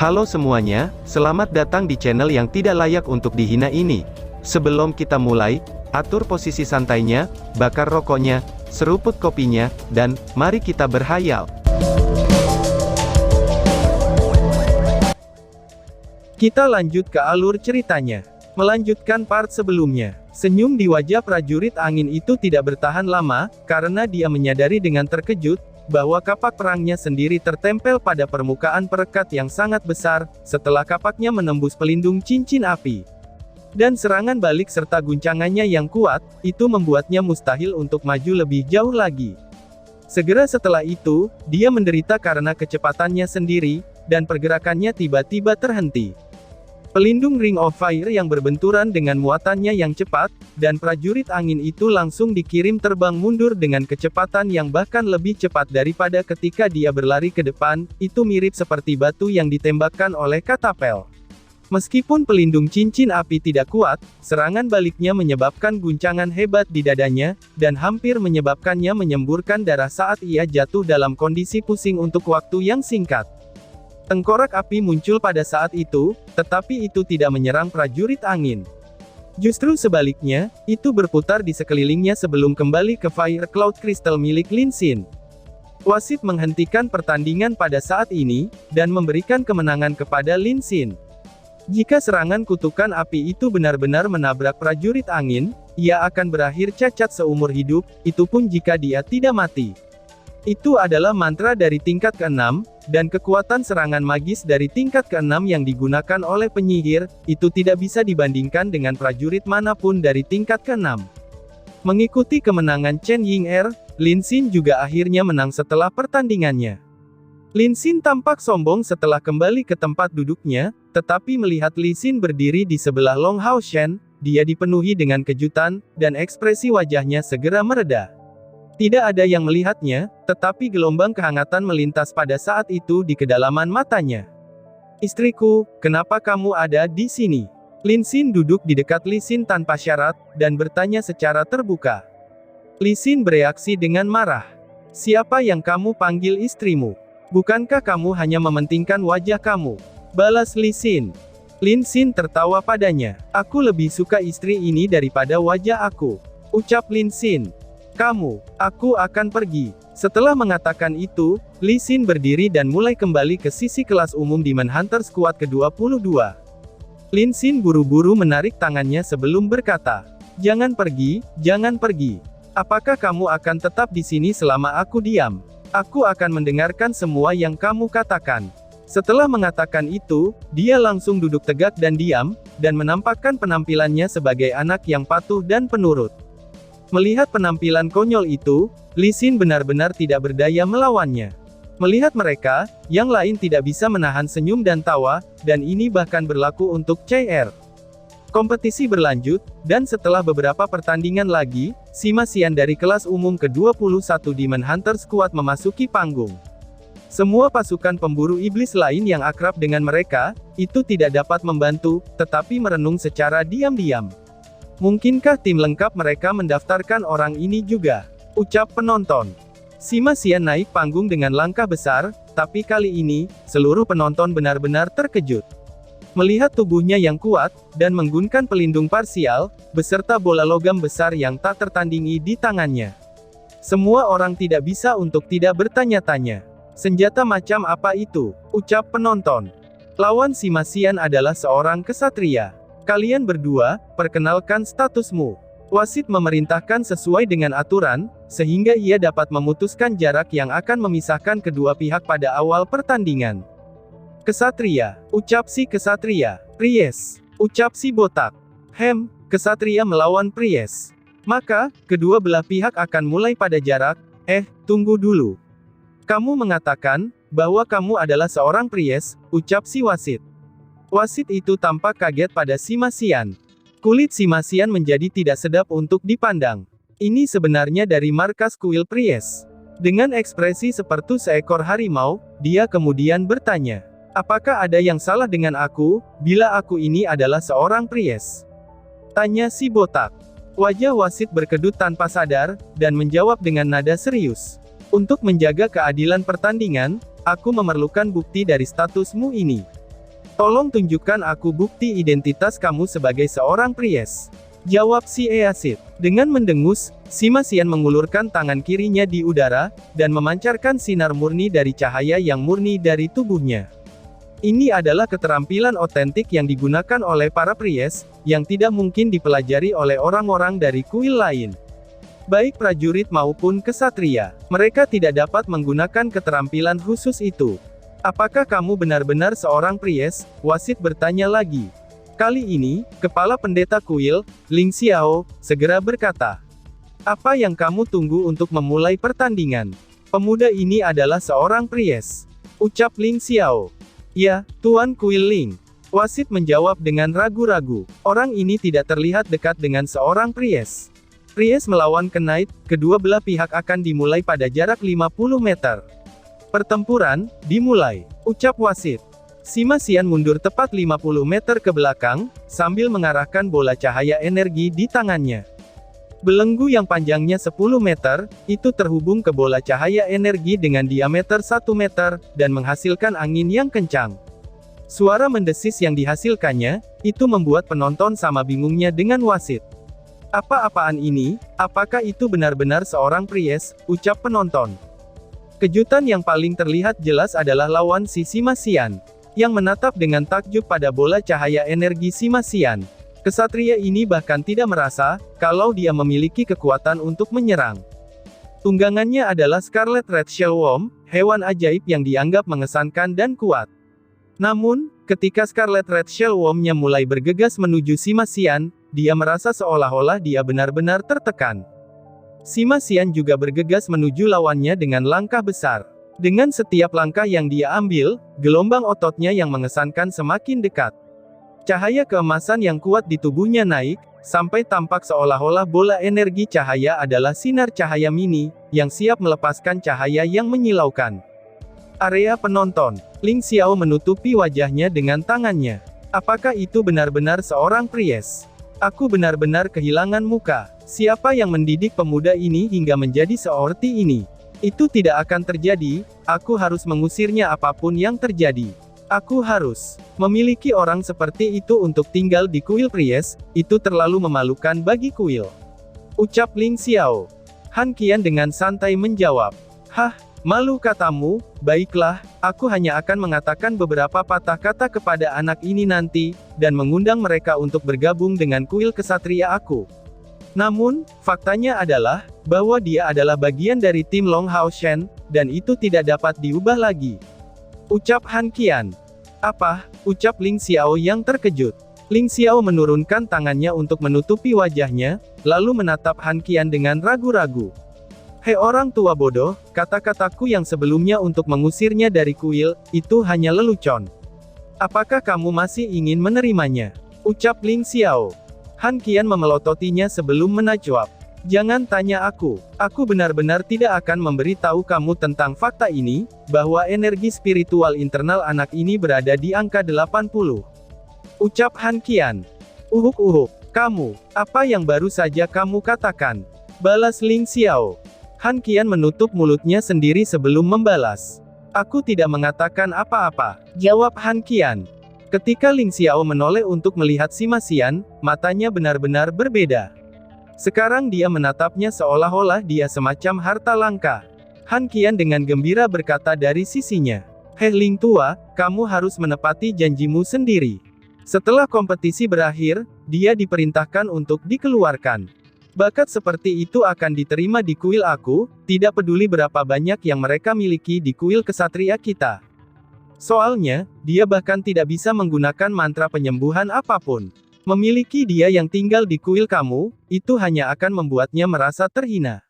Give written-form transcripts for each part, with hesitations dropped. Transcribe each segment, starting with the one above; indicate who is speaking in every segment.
Speaker 1: Halo semuanya, selamat datang di channel yang tidak layak untuk dihina ini. Sebelum kita mulai, atur posisi santainya, bakar rokoknya, seruput kopinya, dan mari kita berhayal. Kita lanjut ke alur ceritanya. Melanjutkan part sebelumnya. Senyum di wajah prajurit angin itu tidak bertahan lama, karena dia menyadari dengan terkejut, bahwa kapak perangnya sendiri tertempel pada permukaan perekat yang sangat besar, setelah kapaknya menembus pelindung cincin api. Dan serangan balik serta guncangannya yang kuat, itu membuatnya mustahil untuk maju lebih jauh lagi. Segera setelah itu, dia menderita karena kecepatannya sendiri, dan pergerakannya tiba-tiba terhenti. Pelindung Ring of Fire yang berbenturan dengan muatannya yang cepat, dan prajurit angin itu langsung dikirim terbang mundur dengan kecepatan yang bahkan lebih cepat daripada ketika dia berlari ke depan, itu mirip seperti batu yang ditembakkan oleh katapel. Meskipun pelindung cincin api tidak kuat, serangan baliknya menyebabkan guncangan hebat di dadanya, dan hampir menyebabkannya menyemburkan darah saat ia jatuh dalam kondisi pusing untuk waktu yang singkat. Tengkorak api muncul pada saat itu, tetapi itu tidak menyerang prajurit angin. Justru sebaliknya, itu berputar di sekelilingnya sebelum kembali ke Fire Cloud Crystal milik Lin Xin. Wasit menghentikan pertandingan pada saat ini, dan memberikan kemenangan kepada Lin Xin. Jika serangan kutukan api itu benar-benar menabrak prajurit angin, ia akan berakhir cacat seumur hidup, itu pun jika dia tidak mati. Itu adalah mantra dari tingkat ke-6, dan kekuatan serangan magis dari tingkat ke-6 yang digunakan oleh penyihir, itu tidak bisa dibandingkan dengan prajurit manapun dari tingkat ke-6. Mengikuti kemenangan Chen Ying'er, Lin Xin juga akhirnya menang setelah pertandingannya. Lin Xin tampak sombong setelah kembali ke tempat duduknya, tetapi melihat Li Xin berdiri di sebelah Long Hao Shen, dia dipenuhi dengan kejutan, dan ekspresi wajahnya segera mereda. Tidak ada yang melihatnya, tetapi gelombang kehangatan melintas pada saat itu di kedalaman matanya. "Istriku, kenapa kamu ada di sini?" Lin Xin duduk di dekat Li Xin tanpa syarat, dan bertanya secara terbuka. Li Xin bereaksi dengan marah. "Siapa yang kamu panggil istrimu? Bukankah kamu hanya mementingkan wajah kamu?" balas Li Xin. Lin Xin tertawa padanya. "Aku lebih suka istri ini daripada wajah aku," ucap Lin Xin. Aku akan pergi." Setelah mengatakan itu, Li Xin berdiri dan mulai kembali ke sisi kelas umum Demon Hunter Squad ke-22. Lin Xin buru-buru menarik tangannya sebelum berkata, jangan pergi. Apakah kamu akan tetap di sini selama aku diam? Aku akan mendengarkan semua yang kamu katakan." Setelah mengatakan itu, dia langsung duduk tegak dan diam, dan menampakkan penampilannya sebagai anak yang patuh dan penurut. Melihat penampilan konyol itu, Li Xin benar-benar tidak berdaya melawannya. Melihat mereka, yang lain tidak bisa menahan senyum dan tawa, dan ini bahkan berlaku untuk Chai. Kompetisi berlanjut, dan setelah beberapa pertandingan lagi, Sima Xian dari kelas umum ke-21 Demon Hunter Squad memasuki panggung. Semua pasukan pemburu iblis lain yang akrab dengan mereka, itu tidak dapat membantu, tetapi merenung secara diam-diam. "Mungkinkah tim lengkap mereka mendaftarkan orang ini juga?" ucap penonton. Sima Xian naik panggung dengan langkah besar, tapi kali ini, seluruh penonton benar-benar terkejut. Melihat tubuhnya yang kuat, dan menggunakan pelindung parsial, beserta bola logam besar yang tak tertandingi di tangannya. Semua orang tidak bisa untuk tidak bertanya-tanya. "Senjata macam apa itu?" ucap penonton. Lawan Sima Xian adalah seorang kesatria. "Kalian berdua, perkenalkan statusmu." Wasit memerintahkan sesuai dengan aturan, sehingga ia dapat memutuskan jarak yang akan memisahkan kedua pihak pada awal pertandingan. "Kesatria," ucap si kesatria. "Pries," ucap si botak. Kesatria melawan Pries. Maka, kedua belah pihak akan mulai pada jarak, tunggu dulu. Kamu mengatakan, bahwa kamu adalah seorang Pries, ucap si wasit. Wasit itu tampak kaget pada Sima Xian. Kulit Sima Xian menjadi tidak sedap untuk dipandang. Ini sebenarnya dari markas kuil Pries. Dengan ekspresi seperti seekor harimau, dia kemudian bertanya, "Apakah ada yang salah dengan aku, bila aku ini adalah seorang Pries?" tanya si botak. Wajah wasit berkedut tanpa sadar, dan menjawab dengan nada serius. "Untuk menjaga keadilan pertandingan, aku memerlukan bukti dari statusmu ini." Tolong tunjukkan aku bukti identitas kamu sebagai seorang priest. Jawab si Easit. Dengan mendengus, Sima Xian mengulurkan tangan kirinya di udara, dan memancarkan sinar murni dari cahaya yang murni dari tubuhnya. Ini adalah keterampilan otentik yang digunakan oleh para priest, yang tidak mungkin dipelajari oleh orang-orang dari kuil lain. Baik prajurit maupun kesatria, mereka tidak dapat menggunakan keterampilan khusus itu. Apakah kamu benar-benar seorang priest? Wasit bertanya lagi. Kali ini, kepala pendeta kuil, Ling Xiao, segera berkata. Apa yang kamu tunggu untuk memulai pertandingan? Pemuda ini adalah seorang priest. Ucap Ling Xiao. Ya, Tuan Kuil Ling. Wasit menjawab dengan ragu-ragu. Orang ini tidak terlihat dekat dengan seorang priest. Priest melawan Knight, kedua belah pihak akan dimulai pada jarak 50 meter. Pertempuran, dimulai. Ucap wasit. Sima Xian mundur tepat 50 meter ke belakang, sambil mengarahkan bola cahaya energi di tangannya. Belenggu yang panjangnya 10 meter, itu terhubung ke bola cahaya energi dengan diameter 1 meter, dan menghasilkan angin yang kencang. Suara mendesis yang dihasilkannya, itu membuat penonton sama bingungnya dengan wasit. Apa-apaan ini? Apakah itu benar-benar seorang priest? Ucap penonton. Kejutan yang paling terlihat jelas adalah lawan si Sima Xian, yang menatap dengan takjub pada bola cahaya energi Sima Xian. Kesatria ini bahkan tidak merasa, kalau dia memiliki kekuatan untuk menyerang. Tunggangannya adalah Scarlet Red Shell Worm, hewan ajaib yang dianggap mengesankan dan kuat. Namun, ketika Scarlet Red Shell Worm-nya mulai bergegas menuju Sima Xian, dia merasa seolah-olah dia benar-benar tertekan. Sima Xian juga bergegas menuju lawannya dengan langkah besar. Dengan setiap langkah yang dia ambil, gelombang ototnya yang mengesankan semakin dekat. Cahaya keemasan yang kuat di tubuhnya naik, sampai tampak seolah-olah bola energi cahaya adalah sinar cahaya mini, yang siap melepaskan cahaya yang menyilaukan. Area penonton. Ling Xiao menutupi wajahnya dengan tangannya. Apakah itu benar-benar seorang priest? Aku benar-benar kehilangan muka. Siapa yang mendidik pemuda ini hingga menjadi seperti ini? Itu tidak akan terjadi, aku harus mengusirnya apapun yang terjadi. Aku harus memiliki orang seperti itu untuk tinggal di kuil priest, itu terlalu memalukan bagi kuil. Ucap Ling Xiao. Han Qian dengan santai menjawab. Hah, malu katamu? Baiklah, aku hanya akan mengatakan beberapa patah kata kepada anak ini nanti, dan mengundang mereka untuk bergabung dengan kuil kesatria aku. Namun, faktanya adalah, bahwa dia adalah bagian dari tim Long Hao Shen, dan itu tidak dapat diubah lagi. Ucap Han Qian. Apa? Ucap Ling Xiao yang terkejut. Ling Xiao menurunkan tangannya untuk menutupi wajahnya, lalu menatap Han Qian dengan ragu-ragu. Hei orang tua bodoh, kata-kataku yang sebelumnya untuk mengusirnya dari kuil, itu hanya lelucon. Apakah kamu masih ingin menerimanya? Ucap Ling Xiao. Han Qian memelototinya sebelum menajwab. Jangan tanya aku benar-benar tidak akan memberitahu kamu tentang fakta ini, bahwa energi spiritual internal anak ini berada di angka 80. Ucap Han Qian. Uhuk, kamu, apa yang baru saja kamu katakan? Balas Ling Xiao. Han Qian menutup mulutnya sendiri sebelum membalas. Aku tidak mengatakan apa-apa, jawab Han Qian. Ketika Ling Xiao menoleh untuk melihat Sima Xian, matanya benar-benar berbeda. Sekarang dia menatapnya seolah-olah dia semacam harta langka. Han Qian dengan gembira berkata dari sisinya. Hei Ling tua, kamu harus menepati janjimu sendiri. Setelah kompetisi berakhir, dia diperintahkan untuk dikeluarkan. Bakat seperti itu akan diterima di kuil aku, tidak peduli berapa banyak yang mereka miliki di kuil kesatria kita. Soalnya, dia bahkan tidak bisa menggunakan mantra penyembuhan apapun. Memiliki dia yang tinggal di kuil kamu, itu hanya akan membuatnya merasa terhina.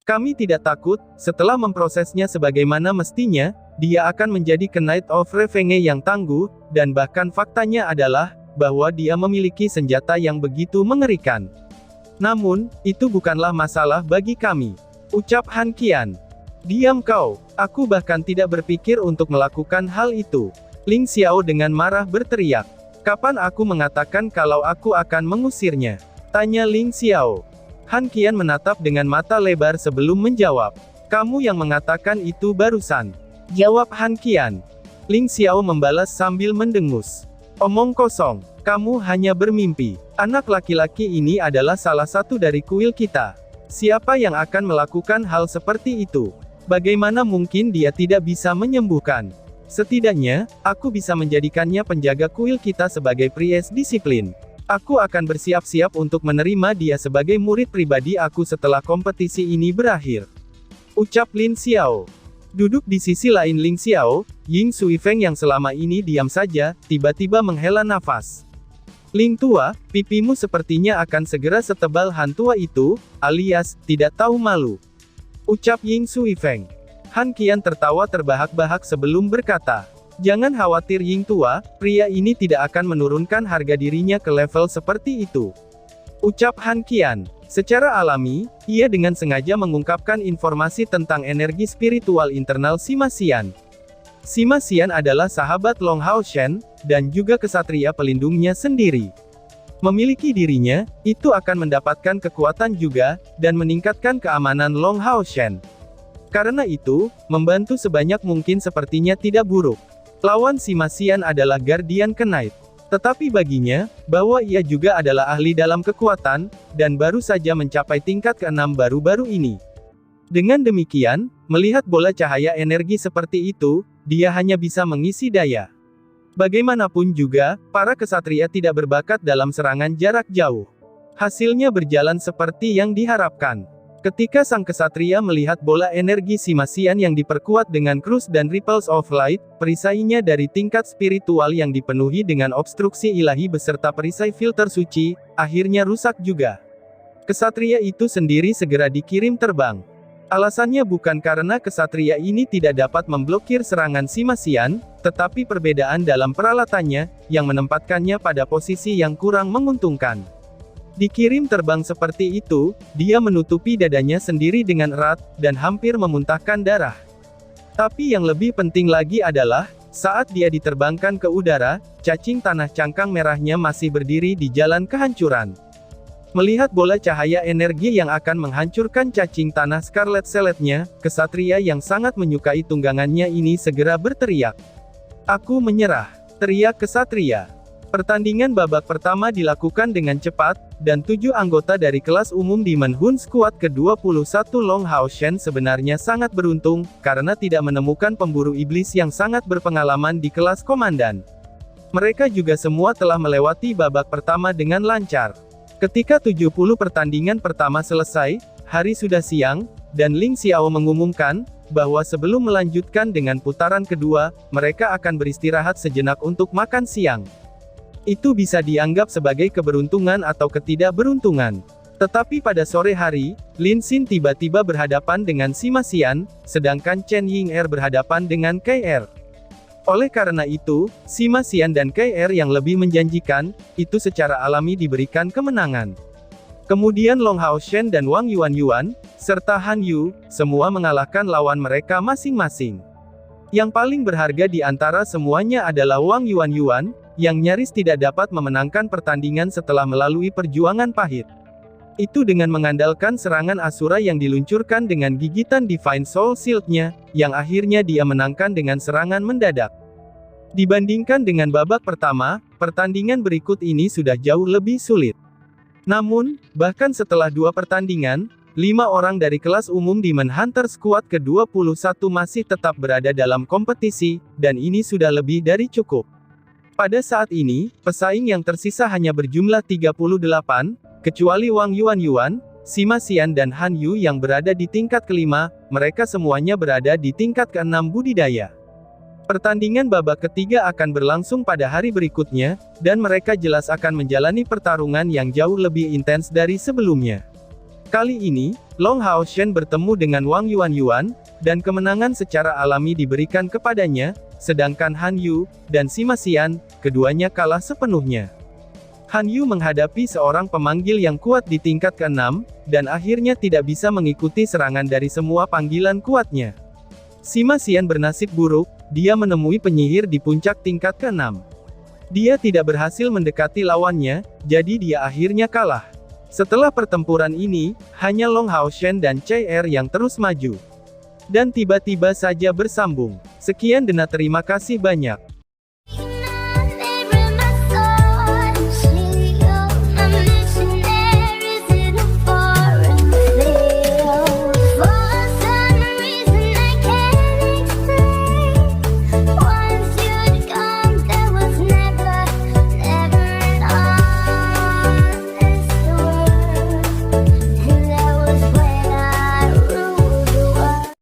Speaker 1: Kami tidak takut, setelah memprosesnya sebagaimana mestinya, dia akan menjadi Knight of Revenge yang tangguh, dan bahkan faktanya adalah, bahwa dia memiliki senjata yang begitu mengerikan. Namun, itu bukanlah masalah bagi kami. Ucap Han Qian. Diam kau, aku bahkan tidak berpikir untuk melakukan hal itu. Ling Xiao dengan marah berteriak. Kapan aku mengatakan kalau aku akan mengusirnya? Tanya Ling Xiao. Han Qian menatap dengan mata lebar sebelum menjawab. Kamu yang mengatakan itu barusan. Jawab Han Qian. Ling Xiao membalas sambil mendengus. Omong kosong, kamu hanya bermimpi. Anak laki-laki ini adalah salah satu dari kuil kita. Siapa yang akan melakukan hal seperti itu? Bagaimana mungkin dia tidak bisa menyembuhkan? Setidaknya, aku bisa menjadikannya penjaga kuil kita sebagai priest disiplin. Aku akan bersiap-siap untuk menerima dia sebagai murid pribadi aku setelah kompetisi ini berakhir. Ucap Lin Xiao. Duduk di sisi lain Ling Xiao, Ying Suifeng yang selama ini diam saja, tiba-tiba menghela nafas. Ling tua, pipimu sepertinya akan segera setebal Han tua itu, alias, tidak tahu malu. Ucap Ying Suifeng. Han Qian tertawa terbahak-bahak sebelum berkata, jangan khawatir Ying tua, pria ini tidak akan menurunkan harga dirinya ke level seperti itu. Ucap Han Qian. Secara alami, ia dengan sengaja mengungkapkan informasi tentang energi spiritual internal Sima Xian. Sima Xian adalah sahabat Long Hao Shen, dan juga kesatria pelindungnya sendiri. Memiliki dirinya, itu akan mendapatkan kekuatan juga, dan meningkatkan keamanan Long Hao Shen. Karena itu, membantu sebanyak mungkin sepertinya tidak buruk. Lawan Sima Xian adalah Guardian Knight. Tetapi baginya, bahwa ia juga adalah ahli dalam kekuatan, dan baru saja mencapai tingkat ke-6 baru-baru ini. Dengan demikian, melihat bola cahaya energi seperti itu, dia hanya bisa mengisi daya. Bagaimanapun juga, para kesatria tidak berbakat dalam serangan jarak jauh. Hasilnya berjalan seperti yang diharapkan. Ketika sang kesatria melihat bola energi Sima Xian yang diperkuat dengan Cruise dan Ripples of Light, perisainya dari tingkat spiritual yang dipenuhi dengan obstruksi ilahi beserta perisai filter suci, akhirnya rusak juga. Kesatria itu sendiri segera dikirim terbang. Alasannya bukan karena kesatria ini tidak dapat memblokir serangan Sima Xian, tetapi perbedaan dalam peralatannya, yang menempatkannya pada posisi yang kurang menguntungkan. Dikirim terbang seperti itu, dia menutupi dadanya sendiri dengan erat, dan hampir memuntahkan darah. Tapi yang lebih penting lagi adalah, saat dia diterbangkan ke udara, cacing tanah cangkang merahnya masih berdiri di jalan kehancuran. Melihat bola cahaya energi yang akan menghancurkan cacing tanah Scarlet Seletnya, kesatria yang sangat menyukai tunggangannya ini segera berteriak. Aku menyerah, teriak kesatria. Pertandingan babak pertama dilakukan dengan cepat, dan 7 anggota dari kelas umum Demon Hun Squad ke-21 Long Hao Shen sebenarnya sangat beruntung, karena tidak menemukan pemburu iblis yang sangat berpengalaman di kelas komandan. Mereka juga semua telah melewati babak pertama dengan lancar. Ketika 70 pertandingan pertama selesai, hari sudah siang, dan Ling Xiao mengumumkan, bahwa sebelum melanjutkan dengan putaran kedua, mereka akan beristirahat sejenak untuk makan siang. Itu bisa dianggap sebagai keberuntungan atau ketidakberuntungan. Tetapi pada sore hari, Lin Xin tiba-tiba berhadapan dengan Sima Xian, sedangkan Chen Ying'er berhadapan dengan Kai Er. Oleh karena itu, Sima Xian dan Kai Er yang lebih menjanjikan, itu secara alami diberikan kemenangan. Kemudian Long Hao Shen dan Wang Yuan, serta Han Yu, semua mengalahkan lawan mereka masing-masing. Yang paling berharga di antara semuanya adalah Wang Yuan, yang nyaris tidak dapat memenangkan pertandingan setelah melalui perjuangan pahit. Itu dengan mengandalkan serangan Asura yang diluncurkan dengan gigitan Divine Soul Shield-nya, yang akhirnya dia menangkan dengan serangan mendadak. Dibandingkan dengan babak pertama, pertandingan berikut ini sudah jauh lebih sulit. Namun, bahkan setelah 2 pertandingan, 5 orang dari kelas umum Demon Hunter Squad ke-21 masih tetap berada dalam kompetisi, dan ini sudah lebih dari cukup. Pada saat ini, pesaing yang tersisa hanya berjumlah 38, kecuali Wang Yuan, Sima Xian dan Han Yu yang berada di tingkat kelima, mereka semuanya berada di tingkat ke-6 budidaya. Pertandingan babak ketiga akan berlangsung pada hari berikutnya, dan mereka jelas akan menjalani pertarungan yang jauh lebih intens dari sebelumnya. Kali ini, Long Hao Shen bertemu dengan Wang Yuan, dan kemenangan secara alami diberikan kepadanya, sedangkan Han Yu dan Sima Xian, keduanya kalah sepenuhnya. Han Yu menghadapi seorang pemanggil yang kuat di tingkat ke-6, dan akhirnya tidak bisa mengikuti serangan dari semua panggilan kuatnya. Sima Xian bernasib buruk, dia menemui penyihir di puncak tingkat ke-6. Dia tidak berhasil mendekati lawannya, jadi dia akhirnya kalah. Setelah pertempuran ini, hanya Long Hao Shen dan Kai Er yang terus maju. Dan tiba-tiba saja bersambung. Sekian dan terima kasih banyak.